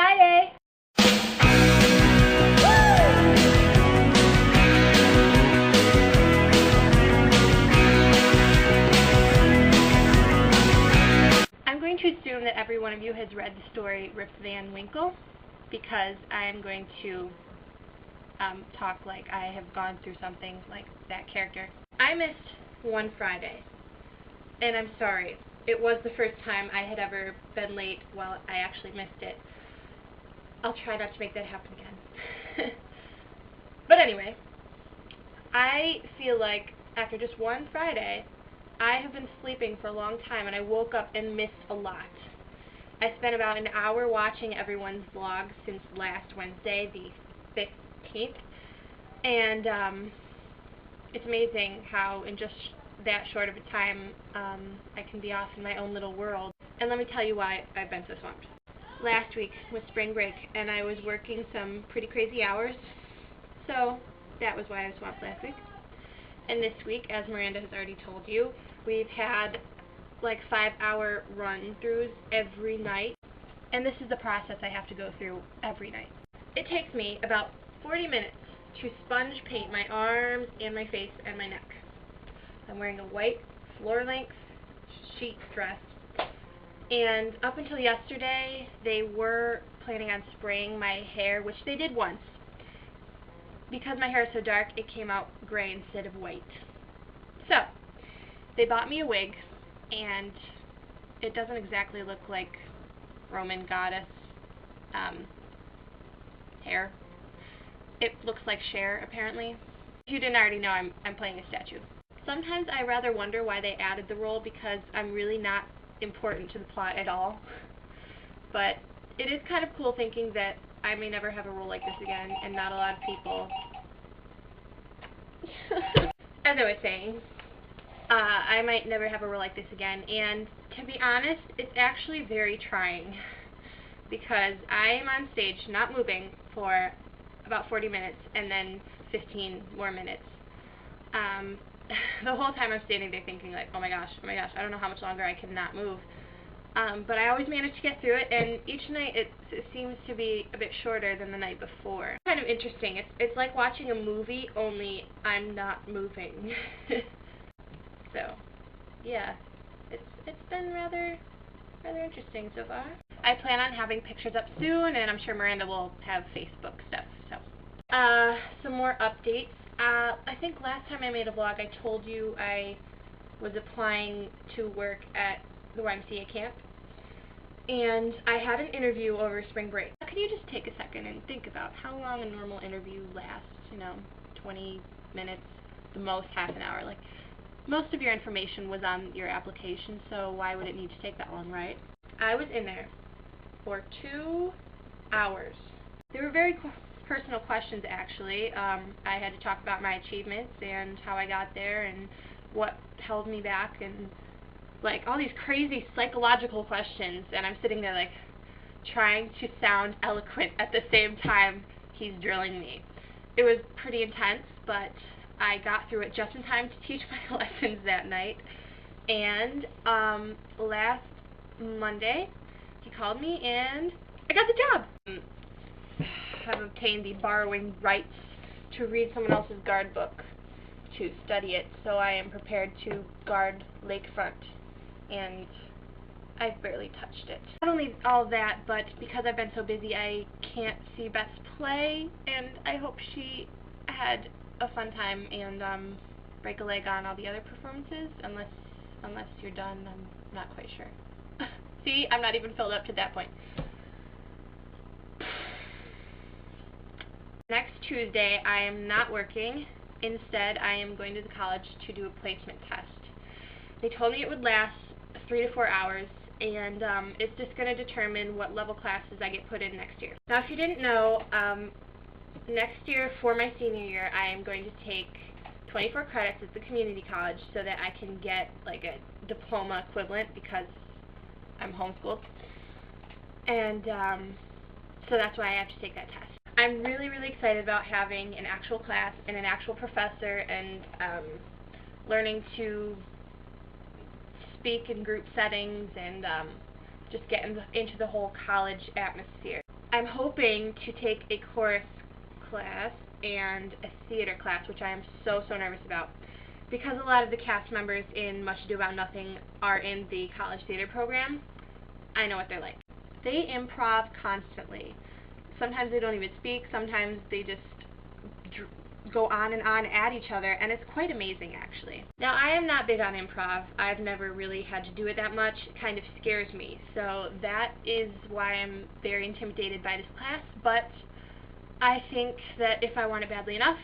Friday! I'm going to assume that every one of you has read the story Rip Van Winkle, because I am going to talk like I have gone through something like that character. I missed one Friday, and I'm sorry. It was the first time I had ever been late while I actually missed it. I'll try not to make that happen again. But anyway, I feel like after just one Friday, I have been sleeping for a long time, and I woke up and missed a lot. I spent about an hour watching everyone's vlog since last Wednesday, the 15th, and it's amazing how in just that short of a time I can be off in my own little world. And let me tell you why I've been so swamped. Last week was spring break, and I was working some pretty crazy hours, so that was why I was swamped last week. And this week, as Miranda has already told you, we've had like 5-hour run-throughs every night, and this is the process I have to go through every night. It takes me about 40 minutes to sponge paint my arms and my face and my neck. I'm wearing a white floor-length sheet dress, and up until yesterday, they were planning on spraying my hair, which they did once. Because my hair is so dark, it came out gray instead of white. So, they bought me a wig, and it doesn't exactly look like Roman goddess hair. It looks like Cher, apparently. If you didn't already know, I'm playing a statue. Sometimes I rather wonder why they added the role, because I'm really not important to the plot at all. But it is kind of cool thinking that I may never have a role like this again, and not a lot of people. As I was saying, I might never have a role like this again, and to be honest, it's actually very trying, because I am on stage not moving for about 40 minutes and then 15 more minutes. The whole time I'm standing there thinking like, oh my gosh, I don't know how much longer I can not move. But I always manage to get through it, and each night it seems to be a bit shorter than the night before. Kind of interesting. It's like watching a movie, only I'm not moving. So, yeah, it's been rather interesting so far. I plan on having pictures up soon, and I'm sure Miranda will have Facebook stuff. So, some more updates. I think last time I made a vlog, I told you I was applying to work at the YMCA camp, and I had an interview over spring break. Can you just take a second and think about how long a normal interview lasts? 20 minutes, the most half an hour. Like, most of your information was on your application, so why would it need to take that long, right? I was in there for 2 hours. They were very personal questions, actually. I had to talk about my achievements and how I got there and what held me back, and like all these crazy psychological questions, and I'm sitting there like trying to sound eloquent at the same time he's drilling me. It was pretty intense, but I got through it just in time to teach my lessons that night. And last Monday he called me and I got the job. I've obtained the borrowing rights to read someone else's guard book to study it, so I am prepared to guard Lakefront, and I've barely touched it. Not only all that, but because I've been so busy, I can't see Beth play, and I hope she had a fun time and break a leg on all the other performances, unless you're done. I'm not quite sure. See, I'm not even filled up to that point. Next Tuesday, I am not working. Instead, I am going to the college to do a placement test. They told me it would last 3 to 4 hours, and it's just going to determine what level classes I get put in next year. Now, if you didn't know, next year for my senior year, I am going to take 24 credits at the community college so that I can get like a diploma equivalent, because I'm homeschooled. And so that's why I have to take that test. I'm really excited about having an actual class and an actual professor, and learning to speak in group settings and just get into the whole college atmosphere. I'm hoping to take a chorus class and a theater class, which I am so nervous about. Because a lot of the cast members in Much Ado About Nothing are in the college theater program, I know what they're like. They improv constantly. Sometimes they don't even speak, sometimes they just go on and on at each other, and it's quite amazing, actually. Now, I am not big on improv. I've never really had to do it that much. It kind of scares me, so that is why I'm very intimidated by this class, but I think that if I want it badly enough,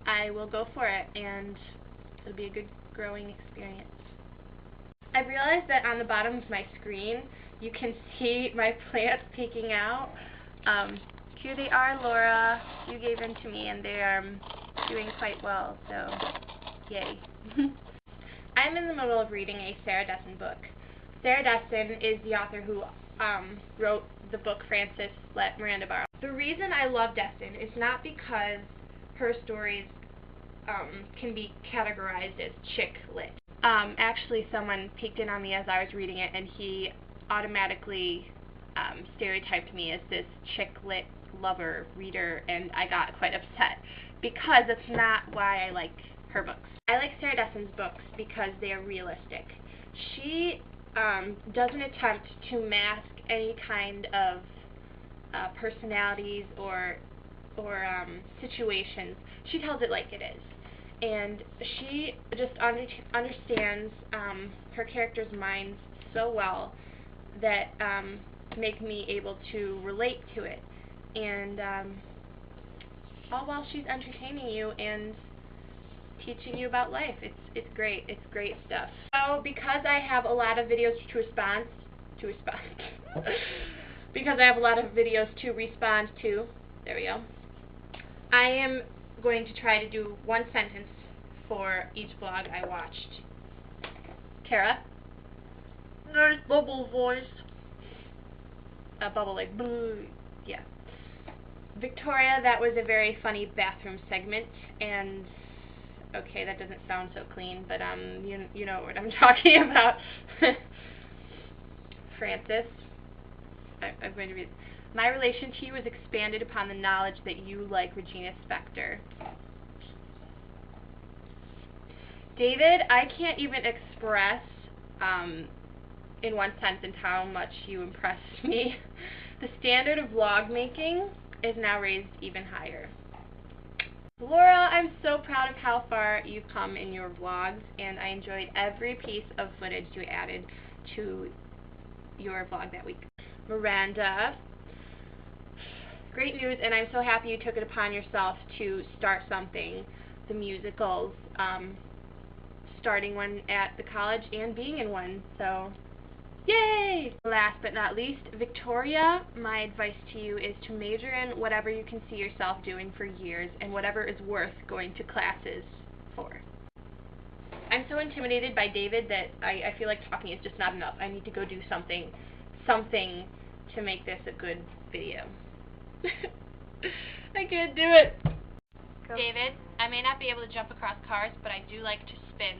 I will go for it, and it'll be a good growing experience. I've realized that on the bottom of my screen, you can see my plants peeking out. Here they are, Laura. You gave them to me, and they are doing quite well, so yay. I'm in the middle of reading a Sarah Dessen book. Sarah Dessen is the author who wrote the book Frances, Let Miranda Borrow. The reason I love Dessen is not because her stories can be categorized as chick lit. Actually, someone peeked in on me as I was reading it, and he automatically stereotyped me as this chick lit lover reader, and I got quite upset because that's not why I like her books. I like Sarah Dessen's books because they are realistic. She doesn't attempt to mask any kind of personalities or situations. She tells it like it is. And she just understands her characters' minds so well that make me able to relate to it. And all while she's entertaining you and teaching you about life. It's great. It's great stuff. So because I have a lot of videos to respond because I have a lot of videos to respond to, there we go, I am going to try to do one sentence for each vlog I watched. Kara? Nice bubble voice. A bubble like boo. Yeah. Victoria, that was a very funny bathroom segment, and okay, that doesn't sound so clean, but you know what I'm talking about. Frances, I'm going to read. My relation to you is expanded upon the knowledge that you like Regina Spektor. David, I can't even express in one sentence how much you impressed me. The standard of vlog making is now raised even higher. Laura, I'm so proud of how far you've come in your vlogs, and I enjoyed every piece of footage you added to your vlog that week. Miranda, great news, and I'm so happy you took it upon yourself to start something, the musicals, starting one at the college and being in one, so yay! Last but not least, Victoria, my advice to you is to major in whatever you can see yourself doing for years and whatever is worth going to classes for. I'm so intimidated by David that I feel like talking is just not enough. I need to go do something to make this a good video. I can't do it. Go. David, I may not be able to jump across cars, but I do like to spin.